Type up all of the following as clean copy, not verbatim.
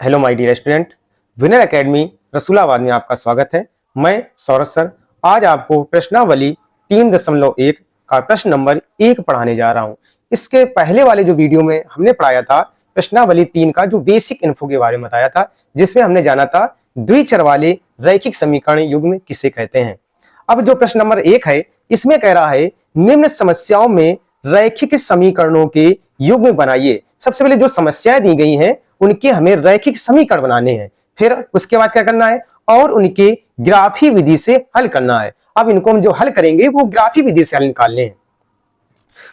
Hello my dear student, winner academy Rasulabad में आपका स्वागत है। मैं सौरभ सर आज आपको प्रश्नावली 3.1 का प्रश्न नंबर 1 पढ़ाने जा रहा हूं। इसके पहले वाले जो वीडियो में हमने पढ़ाया था प्रश्नावली 3 का जो बेसिक इन्फो के बारे में बताया था, जिसमें हमने जाना था द्विचर वाले रैखिक समीकरण युग्म किसे कहते हैं। अब जो प्रश्न नंबर 1 है इसमें कह रहा है निम्न समस्याओं में रैखिक समीकरणों के युग्म बनाइए। सबसे पहले जो समस्याएं दी गई हैं उनके हमें रैखिक समीकरण बनाने हैं, फिर उसके बाद क्या करना है और उनके ग्राफी विधि से हल करना है। अब इनको हम जो हल करेंगे वो ग्राफी विधि से हल निकालने हैं।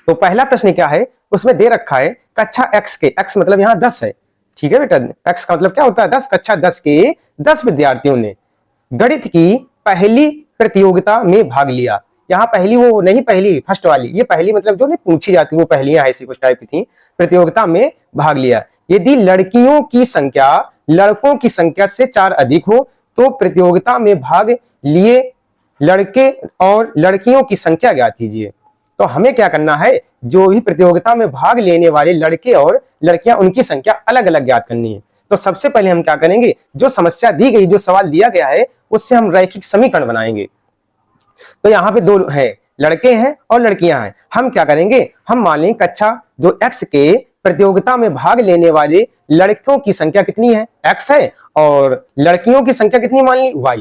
तो पहला प्रश्न क्या है, उसमें दे रखा है कक्षा x के, x मतलब यहाँ 10 है, ठीक है बेटा, x का मतलब क्या होता है 10, कक्षा 10 के 10 विद्यार्थियों ने गणित की पहली प्रतियोगिता में भाग लिया। यहाँ पहली वो नहीं, पहली फर्स्ट वाली, ये पहली मतलब जो नहीं पूछी जाती वो पहलियां ऐसी कुछ टाइप की थी, प्रतियोगिता में भाग लिया। यदि लड़कियों की संख्या लड़कों की संख्या से 4 अधिक हो तो प्रतियोगिता में भाग लिए लड़के और लड़कियों की संख्या ज्ञात कीजिए। तो हमें क्या करना है, जो भी प्रतियोगिता में भाग लेने वाले लड़के और लड़कियां उनकी संख्या अलग अलग ज्ञात करनी है। तो सबसे पहले हम क्या करेंगे, जो समस्या दी गई, जो सवाल दिया गया है उससे हम रैखिक समीकरण बनाएंगे। तो यहाँ पे दो है, लड़के हैं और लड़कियां हैं। हम क्या करेंगे, हम मान लें कक्षा जो x के प्रतियोगिता में भाग लेने वाले लड़कों की संख्या कितनी है, x है, और लड़कियों की संख्या कितनी मान ली, y।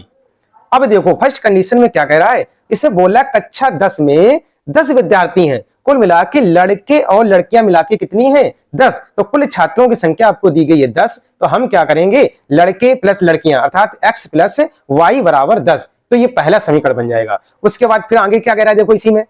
अब देखो फर्स्ट कंडीशन में क्या कह रहा है, इसे बोला कक्षा 10 में 10 विद्यार्थी हैं, कुल मिला के लड़के और लड़कियां मिला के कितनी है 10। तो कुल छात्रों की संख्या आपको दी गई है 10। तो हम क्या करेंगे, लड़के प्लस लड़कियां अर्थात x प्लस y बराबर 10। तो ये पहला समीकरण बन जाएगा। उसके बाद फिर आगे क्या कह रहा है, देखो इसी में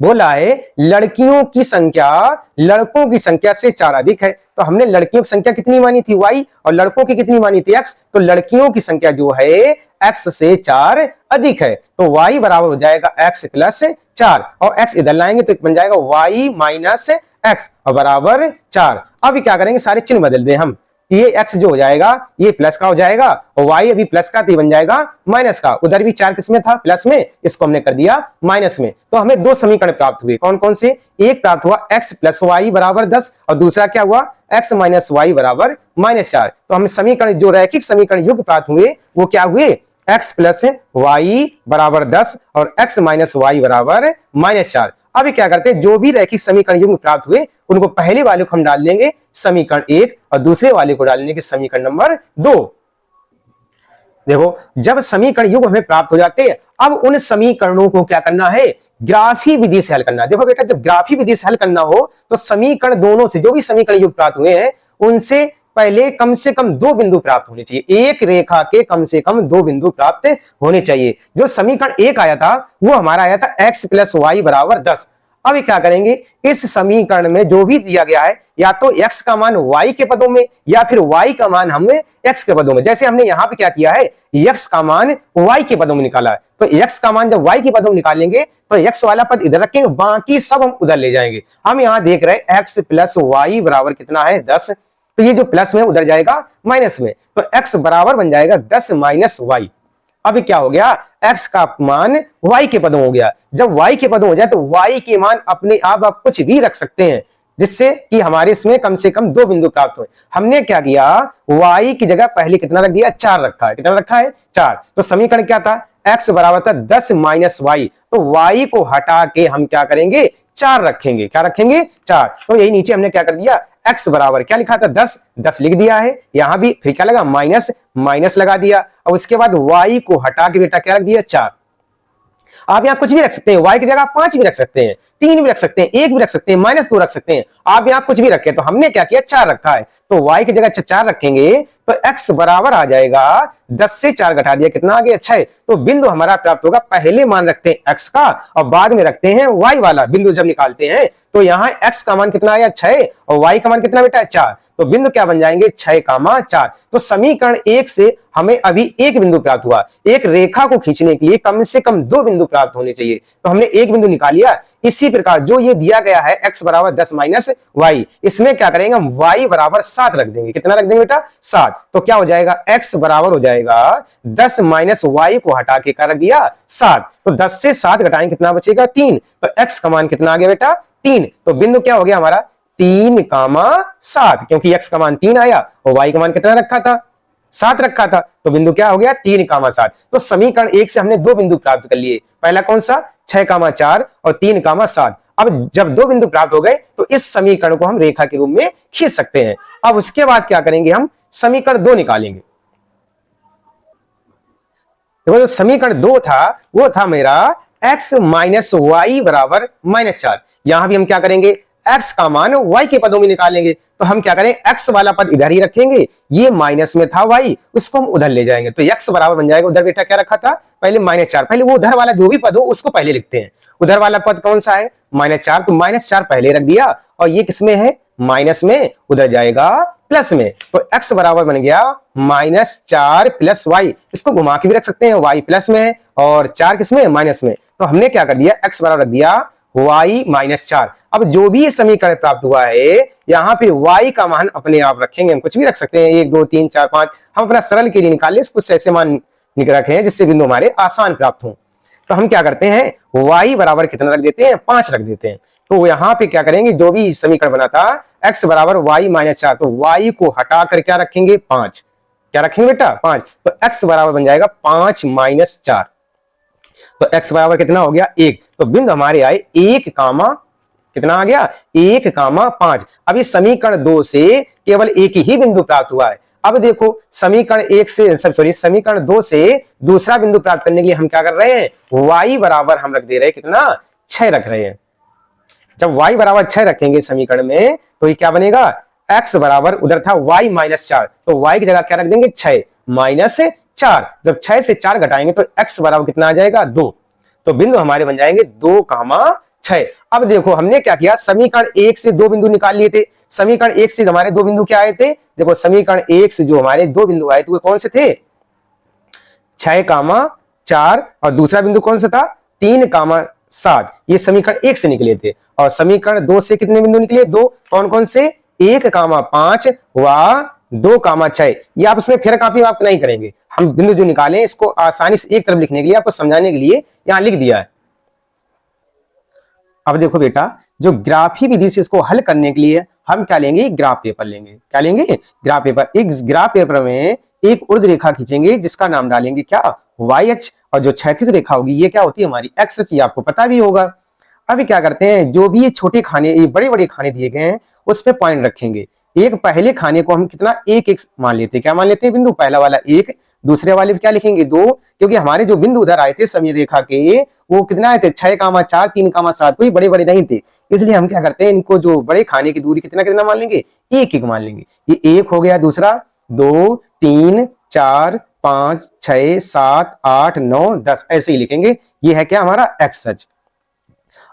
बोला है लड़कियों की संख्या लड़कों की संख्या से 4 अधिक है। तो हमने लड़कियों की संख्या कितनी मानी थी y और लड़कों की कितनी मानी थी x। तो लड़कियों की संख्या जो है x से 4 अधिक है, तो y बराबर हो जाएगा x प्लस 4 और x इधर लाएंगे तो बन जाएगा y माइनस x और बराबर 4। अब क्या करेंगे, सारे चिन्ह बदल दें हम, ये x जो हो जाएगा ये प्लस का हो जाएगा और y अभी प्लस का तो बन जाएगा माइनस का। उधर भी 4 किसमें था, प्लस में, इसको हमने कर दिया माइनस में। तो हमें दो समीकरण प्राप्त हुए, कौन कौन से, एक प्राप्त हुआ x प्लस वाई बराबर 10 और दूसरा क्या हुआ x माइनस वाई बराबर -4। तो हमें समीकरण जो रैखिक समीकरण युग्म प्राप्त हुए वो क्या हुए, x प्लस वाई बराबर 10 और x माइनस वाई बराबर -4। अभी क्या करते हैं, जो भी रैखिक समीकरण युग्म प्राप्त हुए उनको पहले वाले को हम डाल देंगे समीकरण 1 और दूसरे वाले को डाल देंगे समीकरण नंबर 2। देखो जब समीकरण युग्म हमें प्राप्त हो जाते हैं, अब उन समीकरणों को क्या करना है, ग्राफी विधि से हल करना है। देखो बेटा, जब ग्राफी विधि से हल करना हो तो समीकरण दोनों से जो भी समीकरण युग्म प्राप्त हुए हैं उनसे पहले कम से कम 2 बिंदु प्राप्त होने चाहिए, एक रेखा के कम से कम 2 बिंदु प्राप्त होने चाहिए। जो समीकरण 1 आया था वो हमारा आया था x प्लस वाई बराबर 10। अब क्या करेंगे, इस समीकरण में जो भी दिया गया है या तो x का मान y के पदों में या फिर y का मान हमने x के पदों में, जैसे हमने यहाँ पे क्या किया है x का मान y के पदों में निकाला है। तो x का मान जब y के पदों में निकालेंगे तो x वाला पद इधर रखेंगे, बाकी सब हम उधर ले जाएंगे। हम यहाँ देख रहे हैं x प्लस वाई बराबर कितना है 10, तो ये जो प्लस में उधर जाएगा माइनस में, तो x बराबर बन जाएगा 10 माइनस वाई। अब क्या हो गया, x का मान y के पदों हो गया। जब y के पदों हो जाए तो y के मान अपने आप कुछ भी रख सकते हैं, जिससे कि हमारे इसमें कम से कम 2 बिंदु प्राप्त हुए। हमने क्या किया, y की जगह पहले कितना रख दिया, 4 रखा है। कितना रखा है, 4। तो समीकरण क्या था, x बराबर था 10 माइनस वाई। तो y को हटा के हम क्या करेंगे, 4 रखेंगे। क्या रखेंगे, 4। तो यही नीचे हमने क्या कर दिया, x बराबर क्या लिखा था 10 लिख दिया है। यहां भी फिर क्या लगा, माइनस लगा दिया और उसके बाद y को हटा के बेटा क्या रख दिया, 4। आप यहाँ कुछ भी रख सकते हैं, y की जगह 5 भी रख सकते हैं, 3 भी रख सकते हैं, 1 भी रख सकते हैं, -2 रख सकते हैं। आप यहाँ कुछ भी रखे, तो हमने क्या किया 4 रखा है। तो y की जगह 4 रखेंगे तो x बराबर आ जाएगा 10 से 4 घटा दिया, कितना आ गया 6। तो बिंदु हमारा प्राप्त होगा, पहले मान रखते हैं x का और बाद में रखते हैं y वाला बिंदु। जब निकालते हैं तो यहाँ x का मान कितना आया 6 और y का मान कितना बेटा 4। तो बिंदु क्या बन जाएंगे 6,4। तो समीकरण 1 से हमें अभी एक बिंदु प्राप्त हुआ। एक रेखा को खींचने के लिए कम से कम 2 बिंदु प्राप्त होने चाहिए, तो हमने एक बिंदु निकाल लिया। इसी प्रकार जो ये दिया गया है x बराबर 10 माइनस वाई, इसमें क्या करेंगे हम y बराबर 7 रख देंगे। कितना रख देंगे बेटा, 7। तो क्या हो जाएगा, x बराबर हो जाएगा 10 माइनस वाई को हटा के क्या रख दिया 7। तो 10 से 7 घटाएंगे कितना बचेगा 3। तो x का मान कितना आ गया बेटा 3। तो बिंदु क्या हो गया हमारा 3,7, क्योंकि x का मान 3 आया और y का मान कितना रखा था, 7 रखा था, तो बिंदु क्या हो गया 3,7। तो समीकरण 1 से हमने 2 बिंदु प्राप्त कर लिए। पहला कौन सा, 6,4 और 3,7। अब जब 2 बिंदु प्राप्त हो गए तो इस समीकरण को हम रेखा के रूप में खींच सकते हैं। अब उसके बाद क्या करेंगे, हम समीकरण 2 निकालेंगे। देखो जो समीकरण 2 था वो था मेरा x माइनस वाई बराबर -4। यहां भी हम क्या करेंगे, x का मान y के पदों में निकालेंगे। तो हम क्या करें, x वाला पद इधर ही रखेंगे, ये माइनस में था y, उसको हम उधर ले जाएंगे। तो x बराबर बन जाएगा, उधर बेटा क्या रखा था पहले -4, पहले वो उधर वाला जो भी पद हो उसको पहले लिखते हैं। उधर वाला पद कौन सा है, -4, तो -4 पहले रख दिया और ये किसमें है, माइनस में, उधर जाएगा प्लस में। तो x बराबर बन गया -4 प्लस y, इसको घुमा के भी रख सकते हैं, y प्लस में है और 4 किसमें, माइनस में। तो हमने क्या कर दिया, x बराबर रख दिया y -4। अब जो भी समीकरण प्राप्त हुआ है यहाँ पे y का मान अपने आप रखेंगे, हम कुछ भी रख सकते हैं, 1 2 3 4 5, हम अपना सरल के लिए निकाल ले, कुछ ऐसे मान रखे हैं जिससे बिंदु हमारे आसान प्राप्त हो। तो हम क्या करते हैं, y बराबर कितना रख देते हैं, 5 रख देते हैं। तो यहाँ पे क्या करेंगे, जो भी समीकरण बना था x बराबर y -4, तो y को हटा कर क्या रखेंगे, 5। क्या रखेंगे बेटा, 5। तो x बराबर बन जाएगा 5 - 4। तो x बराबर कितना हो गया, 1। तो बिंदु हमारे आए 1, कितना आ गया, 1,5। अब इस समीकरण 2 से केवल एक ही बिंदु प्राप्त हुआ है। अब देखो समीकरण 1 से समीकरण 2 से दूसरा बिंदु प्राप्त करने के लिए हम क्या कर रहे हैं, y बराबर हम रख दे रहे हैं कितना, 6 रख रहे हैं। जब y बराबर 6 रखेंगे समीकरण में तो ये क्या बनेगा, x बराबर उधर था y -4, तो y की जगह क्या रख देंगे, 6 -4। जब 6 से 4 घटाएंगे तो x बराबर कितना आ जाएगा, 2। तो बिंदु हमारे बन जाएंगे 2,6। अब देखो हमने क्या किया, समीकरण 1 से 2 बिंदु निकाल लिए थे। समीकरण 1 से हमारे 2 बिंदु क्या आए थे, देखो समीकरण 1 से जो हमारे 2 बिंदु आए थे वो कौन से थे, 6,4 और दूसरा बिंदु कौन सा था, 3,7। ये समीकरण 1 से निकले थे। और समीकरण 2 से कितने बिंदु निकले, 2, कौन कौन से, 1,5 व 2,6। ये आप उसमें फेर कापी आप नहीं करेंगे, हम बिंदु जो निकाले इसको आसानी से एक तरफ लिखने के लिए, आपको समझाने के लिए यहां लिख दिया है। अब देखो बेटा, जो ग्राफी विधि से इसको हल करने के लिए हम क्या लेंगे, ग्राफ पेपर लेंगे। क्या लेंगे, ग्राफ पेपर। एक ग्राफ पेपर में एक ऊर्ध्व रेखा खींचेंगे जिसका नाम डालेंगे क्या, YH, और जो क्षैतिज रेखा होगी ये क्या होती है हमारी, XH। ये आपको पता भी होगा। अभी क्या करते हैं, जो भी ये छोटे खाने, ये बड़े बड़े खाने दिए गए हैं उस पर पॉइंट रखेंगे। एक पहले खाने को हम कितना, 1 मान लेते हैं। क्या मान लेते हैं, बिंदु पहला वाला 1, दूसरे वाले पे क्या लिखेंगे, 2, क्योंकि हमारे जो बिंदु उधर आए थे समी रेखा के वो कितना आए थे, 6,4 3,7, कोई बड़े बड़े नहीं थे। इसलिए हम क्या करते हैं, इनको जो बड़े खाने की दूरी कितना कितना मान लेंगे, 1 मान लेंगे। ये 1 हो गया, दूसरा 2 3 4 5 6 7 8 9 10 ऐसे ही लिखेंगे। ये है क्या हमारा XH।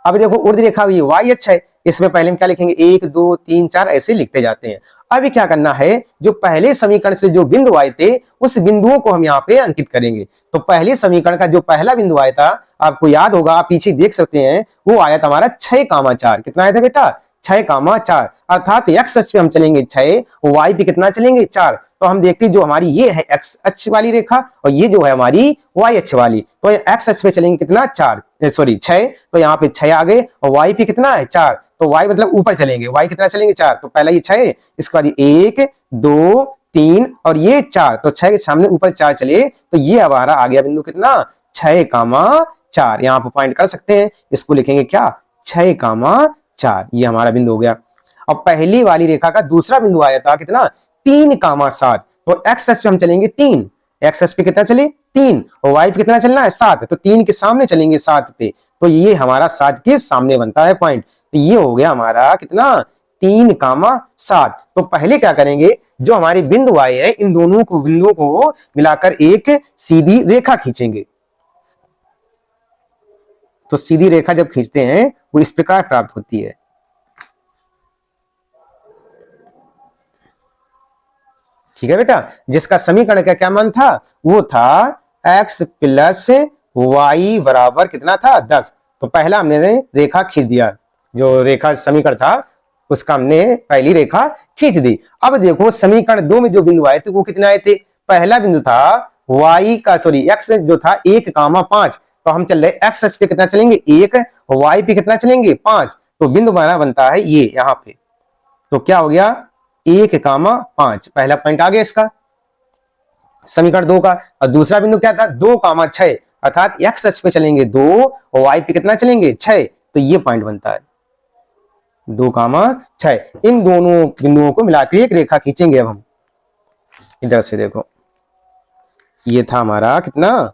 अब देखो ऊर्ध्व रेखा हुई YH है, इसमें पहले हम क्या लिखेंगे, 1 2 3 4 ऐसे लिखते जाते हैं। अभी क्या करना है, जो पहले समीकरण से जो बिंदु आए थे उस बिंदुओं को हम यहाँ पे अंकित करेंगे। तो पहले समीकरण का जो पहला बिंदु आया था, आपको याद होगा, आप पीछे देख सकते हैं, वो आया था हमारा 6,4। कितना आया था बेटा, 6,4। अर्थात x अक्ष पे हम चलेंगे 6, y पे कितना चलेंगे, 4। तो हम देखते हैं जो हमारी ये है x अक्ष वाली रेखा और ये जो है हमारी y अक्ष वाली, तो x अक्ष पे चलेंगे कितना, 6। तो यहाँ पे 6 आ गए और y पे कितना है, 4। तो y मतलब ऊपर चलेंगे, y कितना चलेंगे, 4। तो पहला ये 6, इसके बाद 1 2 3 और ये 4। तो 6 के सामने ऊपर 4 चले, तो ये हमारा आ गया बिंदु कितना, 6,4। यहाँ पे पॉइंट कर सकते हैं, इसको लिखेंगे क्या, 6,4। ये हमारा बिंदु हो गया। अब पहली वाली रेखा का दूसरा बिंदु आया था कितना, 3,7। तो x अक्ष पे हम चलेंगे 3, x अक्ष पे कितना चले, 3, और y पे कितना चलना है, 7। तो 3 के सामने चलेंगे 7 पे, तो ये हमारा 7 के सामने बनता है पॉइंट। तो ये हो गया हमारा कितना, 3,7। तो पहले क्या करेंगे, जो हमारे बिंदु आए हैं इन दोनों को बिंदुओं को मिलाकर एक सीधी रेखा खींचेंगे। तो सीधी रेखा जब खींचते हैं वो इस प्रकार प्राप्त होती है। ठीक है बेटा, जिसका समीकरण का क्या मान था, वो था x प्लस y बराबर कितना था, 10। तो पहला हमने रेखा खींच दिया, जो रेखा समीकरण था उसका हमने पहली रेखा खींच दी। अब देखो समीकरण 2 में जो बिंदु आए थे वो कितने आए थे, पहला बिंदु था x जो था 1,5। तो हम चल रहे x अक्ष पे कितना चलेंगे, 1, y पे कितना चलेंगे, 5। तो बिंदु हमारा बनता है ये यहाँ पे, तो क्या हो गया 1,5 पहला पॉइंट आ गया इसका समीकरण 2 का। और दूसरा बिंदु क्या था 2,6 अर्थात एक्स अक्ष पे चलेंगे 2 और वाई पे कितना चलेंगे 6, तो ये पॉइंट बनता है 2,6। इन दोनों बिंदुओं को मिलाकर एक रेखा खींचेंगे। अब हम इधर से देखो ये था हमारा कितना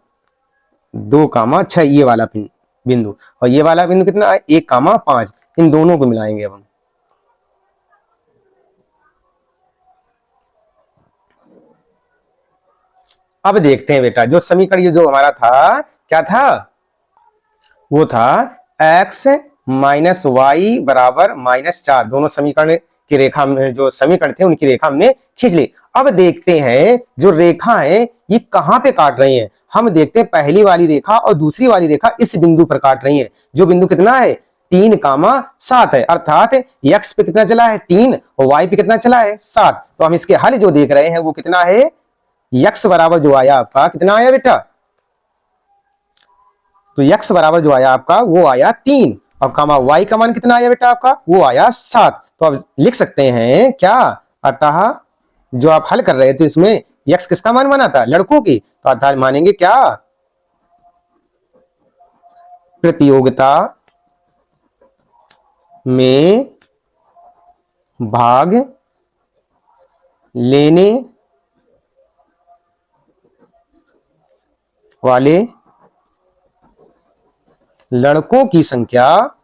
2,6 ये वाला बिंदु और ये वाला बिंदु कितना 1,5 इन दोनों को मिलाएंगे अब हम। अब देखते हैं बेटा जो समीकरण ये जो हमारा था क्या था वो था x माइनस वाई बराबर -4 दोनों समीकरण की रेखा में जो समीकरण थे उनकी रेखा हमने खींच ली। अब देखते हैं जो रेखा है ये कहां पे काट रही है। हम देखते हैं पहली वाली रेखा और दूसरी वाली रेखा इस बिंदु पर काट रही है। जो बिंदु कितना है 3,7 है अर्थात x पे कितना चला है 3 और y पे कितना चला है 7। तो हम इसके हल जो देख रहे हैं वो कितना है x बराबर जो आया आपका कितना आया बेटा, तो x बराबर जो आया आपका वो आया 3 अब कामा y का मान कितना आया बेटा आपका वो आया 7। तो अब लिख सकते हैं क्या, अतः जो आप हल कर रहे थे इसमें x किसका मान माना था लड़कों की, तो अतः मानेंगे क्या प्रतियोगिता में भाग लेने वाले लड़कों की संख्या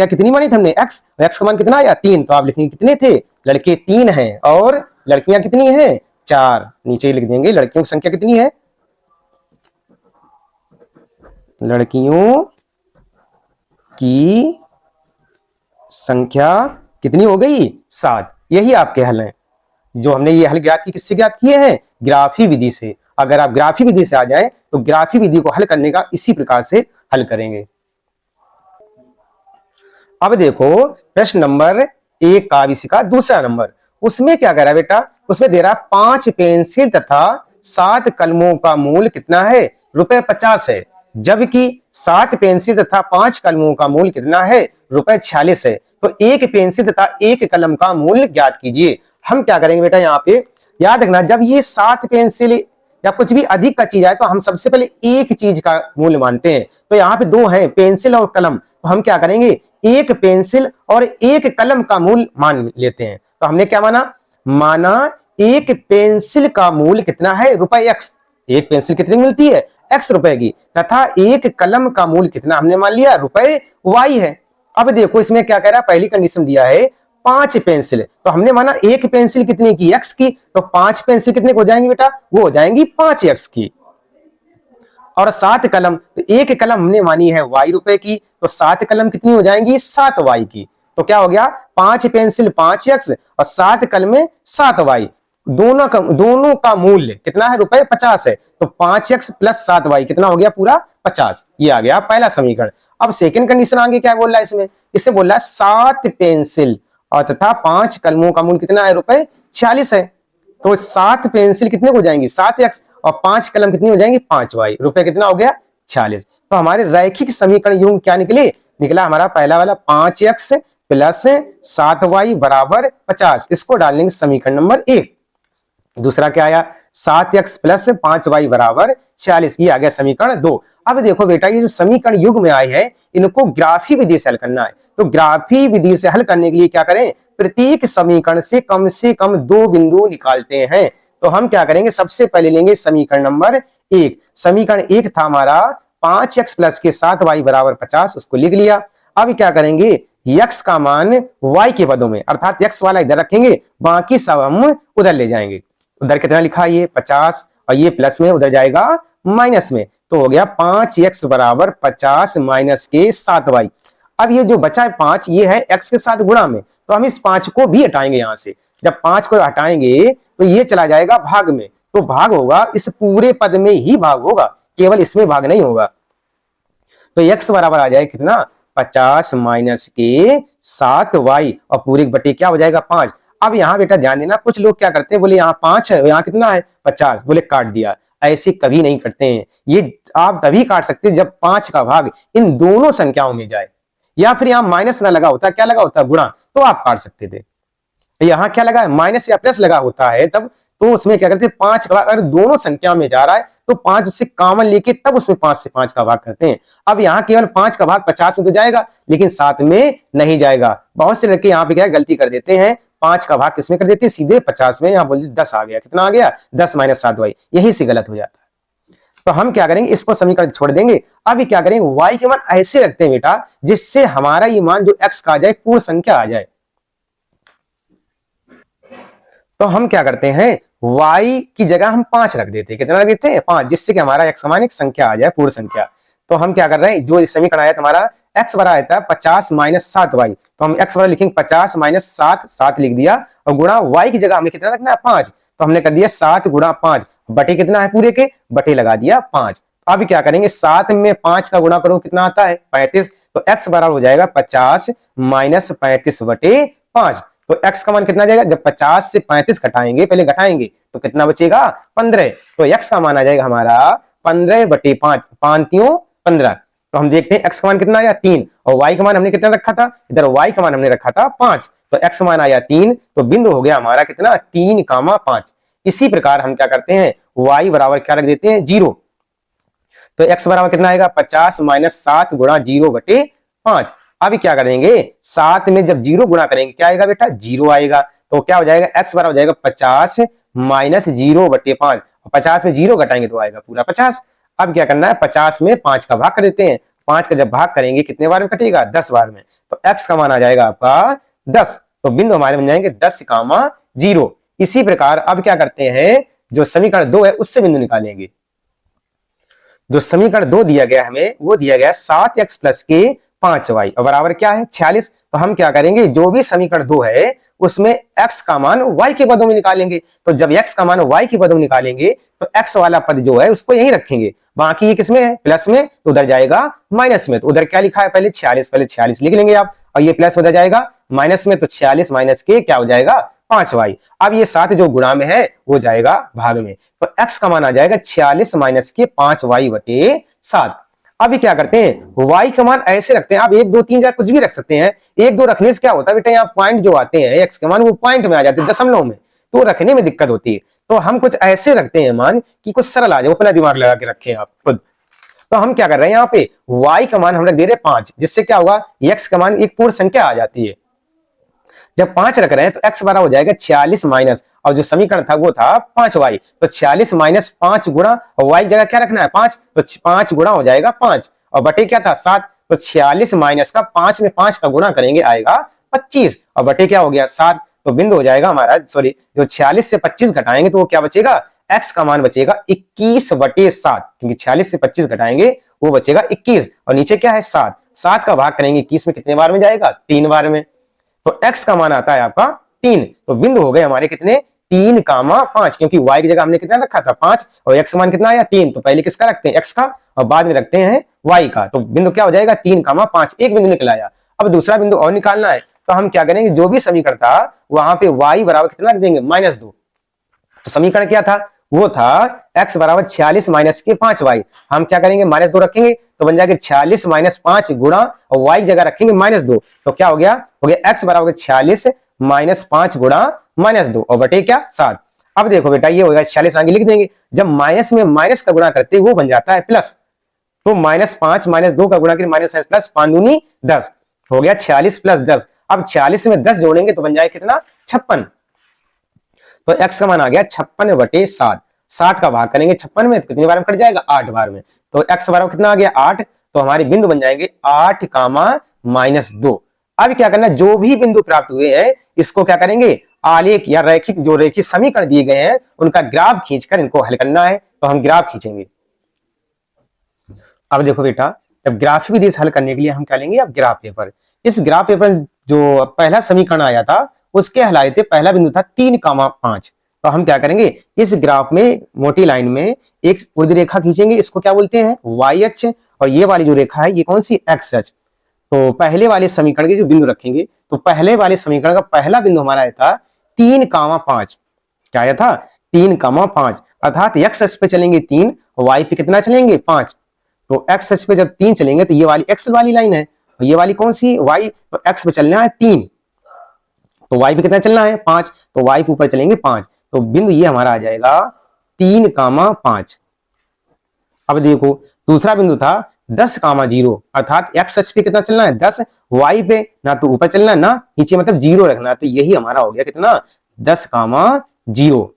कितनी मानी थी हमने x का मान कितना आया 3। तो आप लिखेंगे कितने थे लड़के 3 हैं और लड़कियां कितनी हैं 4। नीचे लिख देंगे लड़कियों की संख्या कितनी है, लड़कियों की संख्या कितनी हो गई 7। यही आपके हल हैं जो हमने ये हल ज्ञात की किससे ज्ञात किए हैं ग्राफी विधि से। अगर आप ग्राफी विधि से आ जाएं तो ग्राफी विधि को हल करने का इसी प्रकार से हल करेंगे। अब देखो प्रश्न नंबर 1 का इसी का दूसरा नंबर, उसमें क्या कह रहा है बेटा, उसमें दे रहा 5 पेंसिल तथा 7 कलमों का मूल्य कितना है ₹50 है, जबकि 7 पेंसिल तथा 5 कलमों का मूल्य कितना है ₹46 है। तो एक पेंसिल तथा एक कलम का मूल्य ज्ञात कीजिए। हम क्या करेंगे बेटा यहाँ पे याद रखना जब ये 7 पेंसिल या कुछ भी अधिक का चीज आए तो हम सबसे पहले एक चीज का मूल्य मानते हैं। तो यहाँ पे 2 हैं पेंसिल और कलम, तो हम क्या करेंगे एक पेंसिल और एक कलम का मूल्य मान लेते हैं। तो हमने क्या माना एक पेंसिल का मूल्य कितना है ₹x, एक पेंसिल कितनी मिलती है x रुपए की, तथा एक कलम का मूल्य कितना हमने मान लिया ₹y है। अब देखो इसमें क्या कह रहा है पहली कंडीशन दिया है 5 पेंसिल, तो हमने माना एक पेंसिल कितने की x की, तो 5 पेंसिल कितने को हो जाएंगी बेटा वो हो जाएंगी 5x की। और 7 कलम, तो एक कलम हमने मानी है y रुपए की, तो 7 कलम कितनी हो जाएंगी 7y की। तो क्या हो गया 5 पेंसिल 5x और 7 कलम 7y, दोनों का मूल्य कितना है ₹50 है। तो 5x प्लस 7y कितना हो गया पूरा 50। ये आ गया पहला समीकरण। अब सेकंड कंडीशन आगे क्या बोल रहा है इसमें, इससे बोल रहा है 7 पेंसिल और तथा 5 कलमों का मूल्य कितना है ₹46 है। तो 7 पेंसिल कितने हो जाएंगी 7x और 5 कलम कितनी हो जाएंगी 5y, रुपए कितना हो गया 46। तो हमारे रैखिक समीकरण युग्म क्या निकला हमारा पहला वाला 5x प्लस 7y बराबर 50। इसको डाल देंगे समीकरण नंबर 1। दूसरा क्या आया 7x प्लस 5y बराबर 46, ये आ गया समीकरण 2। अब देखो बेटा ये जो समीकरण युग्म में आए हैं इनको ग्राफी विधि से हल करना है। तो ग्राफी विधि से हल करने के लिए क्या करें प्रत्येक समीकरण से कम 2 बिंदु निकालते हैं। तो हम क्या करेंगे सबसे पहले लेंगे समीकरण नंबर 1। समीकरण 1 था हमारा 5x प्लस के 7y बराबर 50, उसको लिख लिया। अब क्या करेंगे x का मान y के पदों में अर्थात x वाला इधर रखेंगे, बाकी सब हम उधर ले जाएंगे। उधर कितना लिखा ये 50 और ये प्लस में उधर जाएगा माइनस में, तो हो गया 5x बराबर 50 माइनस के 7y। अब ये जो बचा है 5 ये है x के साथ गुणा में, तो हम इस 5 को भी हटाएंगे यहाँ से। जब 5 को हटाएंगे तो ये चला जाएगा भाग में, तो भाग होगा इस पूरे पद में ही भाग होगा, केवल इसमें भाग नहीं होगा। तो x बराबर आ जाए कितना 50 माइनस के 7y और पूरे बटे क्या हो जाएगा 5। अब यहाँ बेटा ध्यान देना कुछ लोग क्या करते हैं बोले यहाँ 5 है यहाँ कितना है 50, बोले काट दिया। ऐसे कभी नहीं करते हैं, ये आप तभी काट सकते हैं जब 5 का भाग इन दोनों संख्याओं में जाए। या फिर यहाँ माइनस ना लगा होता, क्या लगा होता गुणा, तो आप काट सकते थे। यहाँ क्या लगा है, माइनस या प्लस लगा होता है तब, तो उसमें क्या करते हैं, 5 का भाग, अगर दोनों संख्या में जा रहा है तो 5 उससे कॉमन लेके तब उसमें 5 से 5 का भाग करते हैं। अब यहाँ केवल 5 का भाग 50 में तो जाएगा लेकिन 7 में नहीं जाएगा। बहुत से लड़के यहाँ पे क्या गलती कर देते हैं, 5 का भाग किसमें कर देते हैं, सीधे 50 में, यहाँ बोलते 10 आ गया, कितना आ गया 10 माइनस 7 वाई, यही से गलत हो जाता है। तो हम क्या करेंगे, इसको समीकरण छोड़ देंगे। अभी क्या करेंगे, y के मान ऐसे रखते हैं बेटा जिससे हमारा ये मान जो x का आ जाए पूर्ण संख्या आ जाए। तो हम क्या करते हैं, y की जगह हम 5 रख देते हैं, कितना रख देते हैं 5, जिससे कि हमारा x समान एक संख्या आ जाए, पूर्ण संख्या। तो हम क्या कर रहे हैं, जो समीकरण आया हमारा x बराबर आता है 50 माइनस 7y, तो हम x बराबर लिखेंगे 50 माइनस 7, 7 लिख दिया, और गुणा y की जगह हमें कितना रखना है 5, तो हमने कर दिया 7 गुणा 5, बटे कितना है पूरे के, बटे लगा दिया 5। अब क्या करेंगे, 7 में 5 का गुणा करो कितना आता है 35, तो x बराबर हो जाएगा 50 माइनस 35 बटे 5। तो x का मान कितना जाएगा, जब 50 से 35 घटाएंगे, पहले घटाएंगे तो कितना बचेगा 15, तो x का मान आ जाएगा हमारा 15 बटे 5, 5 त्यों 15। तो हम देखते हैं x का मान कितना आया 3, और y का मान हमने कितना रखा था, इधर y का मान हमने रखा था 5, तो x मान आया 3, तो बिंदु हो गया हमारा कितना 3,5। इसी प्रकार हम क्या करते हैं, y बराबर क्या रख देते हैं 0, तो x बराबर कितना आएगा 50 माइनस 7 गुणा 0 बटे 5। अभी क्या करेंगे, 7 में जब 0 गुणा करेंगे क्या आएगा बेटा 0 आएगा, तो क्या हो जाएगा x बराबर हो जाएगा 50 माइनस 0 बटे 5, 50 में 0 घटाएंगे तो आएगा पूरा 50। अब क्या करना है, 50 में 5 का भाग कर देते हैं, 5 का जब भाग करेंगे कितने बार में कटेगा 10 बार में, तो x का मान आ जाएगा आपका 10, तो बिंदु हमारे बन जाएंगे 10,0। इसी प्रकार अब क्या करते हैं, जो समीकरण 2 है उससे बिंदु निकालेंगे। जो समीकरण 2 दिया गया हमें, वो दिया गया 7x प्लस के 5y और बराबर क्या है 46। तो हम क्या करेंगे, जो भी समीकरण 2 है उसमें x का मान y के पदों में निकालेंगे। तो जब x का मान y के पदों में निकालेंगे तो x वाला पद जो है उसको यहीं रखेंगे, बाकी ये किसमें है प्लस में, तो उधर जाएगा माइनस में। तो उधर क्या लिखा है पहले 46, पहले 46 लिख लेंगे आप, और ये प्लस उधर जाएगा माइनस में, तो 46 माइनस के क्या हो जाएगा 5y। अब ये 7 जो गुणा में है वो जाएगा भाग में, तो x का मान आ जाएगा 46 माइनस के 5y बटे 7। अभी क्या करते हैं, y का मान ऐसे रखते हैं, आप 1 2 3 4 कुछ भी रख सकते हैं। 1 2 रखने से क्या होता है बेटा, यहाँ पॉइंट जो आते हैं x के मान वो पॉइंट में आ जाते हैं, दशमलव में, तो रखने में दिक्कत होती है। तो हम कुछ ऐसे रखते हैं मान कि कुछ सरल आ जाए, अपना दिमाग लगा के रखें आप खुद। तो हम क्या कर रहे हैं, यहाँ पे y का मान हम रख दे रहे 5, जिससे क्या होगा x का मान एक पूर्ण संख्या आ जाती है। जब 5 रख रहे हैं तो x बराबर हो जाएगा 46 माइनस, और जो समीकरण था वो था 5y, तो 46 माइनस 5 गुणा, और y की जगह क्या रखना है 5, तो 5 गुणा हो जाएगा 5, और बटे क्या था 7, तो 46 माइनस का 5 में 5 का गुणा करेंगे आएगा 25, और बटे क्या हो गया 7। तो बिंदु हो जाएगा हमारा, सॉरी जो 46 से 25 घटाएंगे तो वो क्या बचेगा, x का मान बचेगा 21 बटे 7, क्योंकि 46 से 25 घटाएंगे वो बचेगा 21, और नीचे क्या है 7, 7 का भाग करेंगे 21 में कितने बार में जाएगा 3 बार में, तो x का मान आता है आपका 3। तो बिंदु हो गए हमारे कितने 3,5, क्योंकि y की जगह हमने कितना रखा था 5, और x का मान कितना आया 3, तो पहले किसका रखते हैं x का, और बाद में रखते हैं y का। तो बिंदु क्या हो जाएगा 3,5, एक बिंदु निकल आया। अब दूसरा बिंदु और निकालना है, तो हम क्या करेंगे, जो भी समीकरण था वहां पे y बराबर कितना रख देंगे -2। तो समीकरण क्या था, वो था x बराबर 46 माइनस के 5y, हम क्या करेंगे -2 रखेंगे, तो बन जाएगा 46 माइनस 5 गुणा, और y की जगह रखेंगे -2, तो क्या हो गया x बराबर 46 माइनस 5 गुणा -2, और बटे क्या 7। अब देखो बेटा ये होगा 46 आगे लिख देंगे, जब माइनस में माइनस का गुणा करते वो बन जाता है प्लस, तो -5 -2 का गुणा करें माइनस प्लस 5 दूनी 10, हो गया 46 प्लस 10। अब 46 में 10 जोड़ेंगे तो बन जाए कितना 56, तो x का मान आ गया 56 बटे 7, 7 का भाग करेंगे 56 में तो कितनी बार में कट जाएगा 8 बार में, तो x बराबर कितना आ गया 8, तो हमारे बिंदु बन जाएंगे 8, -2। अब क्या करना, जो भी बिंदु प्राप्त हुए हैं इसको क्या करेंगे, आलेख या रैखिक, जो रैखिक समीकरण दिए गए हैं उनका ग्राफ खींचकर इनको हल करना है। तो हम ग्राफ खींचेंगे। अब देखो बेटा, जब ग्राफ विधि से हल करने के लिए हम क्या लेंगे, अब ग्राफ पेपर। इस ग्राफ पेपर जो पहला समीकरण आया था उसके हलाए थे, पहला बिंदु था 3,5। तो हम क्या करेंगे, इस ग्राफ में मोटी लाइन में एक ऊर्ध्व रेखा खींचेंगे, इसको क्या बोलते हैं वाई अक्ष, और ये वाली जो रेखा है ये कौन सी एक्स अक्ष। तो पहले वाले समीकरण के जो बिंदु रखेंगे, तो पहले वाले समीकरण का पहला बिंदु हमारा आया था 3,5, क्या आया था 3,5, अर्थात एक्स अक्ष पे चलेंगे 3, वाई पे कितना चलेंगे 5, तो एक्स अक्ष पे जब 3 चलेंगे तो ये वाली एक्स वाली लाइन है, और ये वाली कौन सी y, तो x पे चलना है 3, तो y पे कितना चलना है 5, तो y पे ऊपर चलेंगे 5, तो बिंदु ये हमारा आ जाएगा 3,5। अब देखो दूसरा बिंदु था 10,0 अर्थात x अक्ष पे कितना चलना है 10, y पे ना तो ऊपर चलना है ना नीचे, मतलब 0 रखना है, तो यही हमारा हो गया कितना 10,0।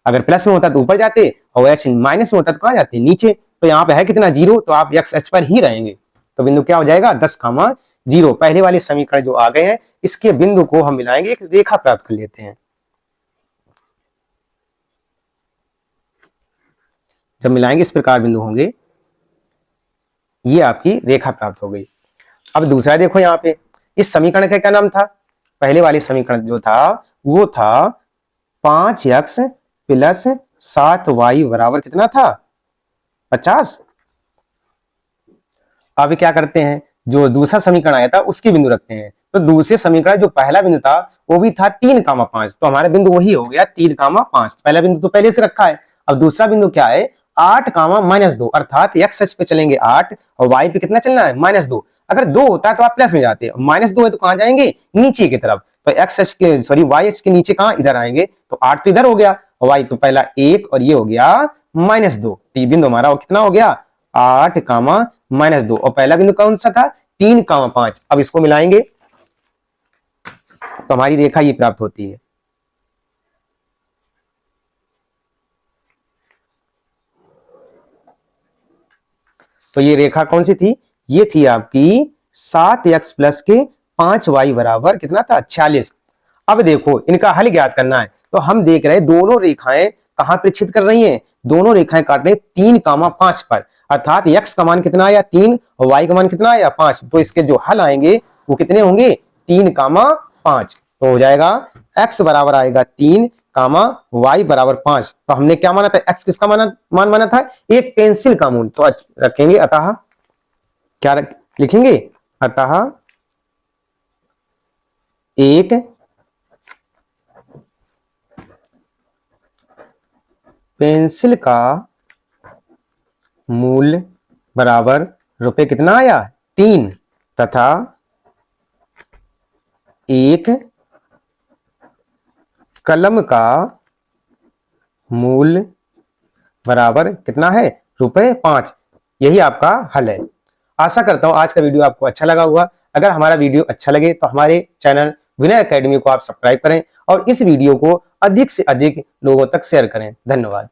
अगर प्लस में होता तो ऊपर जाते और h माइनस में होता तो कहां जाते नीचे, तो यहाँ पे है कितना 0, तो आप x अक्ष पर ही रहेंगे, तो बिंदु क्या हो जाएगा 10,0। पहले वाले समीकरण जो आ गए हैं इसके बिंदु को हम मिलाएंगे, एक रेखा प्राप्त कर लेते हैं। जब मिलाएंगे इस प्रकार बिंदु होंगे, ये आपकी रेखा प्राप्त हो गई। अब दूसरा देखो यहाँ पे इस समीकरण का क्या नाम था, पहले वाले समीकरण जो था वो था 5x प्लस 7y बराबर कितना था 50। अब क्या करते हैं, जो दूसरा समीकरण आया था उसके बिंदु रखते हैं, तो दूसरे समीकरण जो पहला बिंदु था वो भी था 3,5, तो हमारा बिंदु वही हो गया 3,5। पहला बिंदु तो पहले से रखा है। अब दूसरा बिंदु क्या है 8,-2, अर्थात x अक्ष पे चलेंगे 8 और y पे कितना चलना है -2। अगर 2 होता तो आप प्लस में जाते, -2 है तो कहां जाएंगे नीचे की तरफ, तो x अक्ष के y अक्ष के नीचे कहां इधर आएंगे, तो 8 तो इधर हो गया और y तो पहला 1 और ये हो गया -2, तो ये बिंदु हमारा कितना हो गया 8,-2, और पहला बिंदु कौन सा था 3,5। अब इसको मिलाएंगे तो हमारी रेखा ये प्राप्त होती है। तो ये रेखा कौन सी थी, ये थी आपकी 7x प्लस के 5y बराबर कितना था 46। अब देखो इनका हल ज्ञात करना है, तो हम देख रहे हैं दोनों रेखाएं कहां पर छेद कर रही हैं, दोनों रेखाएं काट रही 3,5 पर, अर्थात x का मान कितना आया 3 और y का मान कितना आया 5, तो इसके जो हल आएंगे वो कितने होंगे 3,5, तो हो जाएगा x बराबर आएगा 3, y बराबर 5। तो हमने क्या माना था, x किसका मान माना था, एक पेंसिल का मूल, तो रखेंगे अतः क्या लिखेंगे, अतः एक पेंसिल का मूल्य बराबर रुपए कितना आया 3, तथा एक कलम का मूल्य बराबर कितना है ₹5। यही आपका हल है। आशा करता हूं आज का वीडियो आपको अच्छा लगा होगा। अगर हमारा वीडियो अच्छा लगे तो हमारे चैनल विनय एकेडमी को आप सब्सक्राइब करें और इस वीडियो को अधिक से अधिक लोगों तक शेयर करें। धन्यवाद।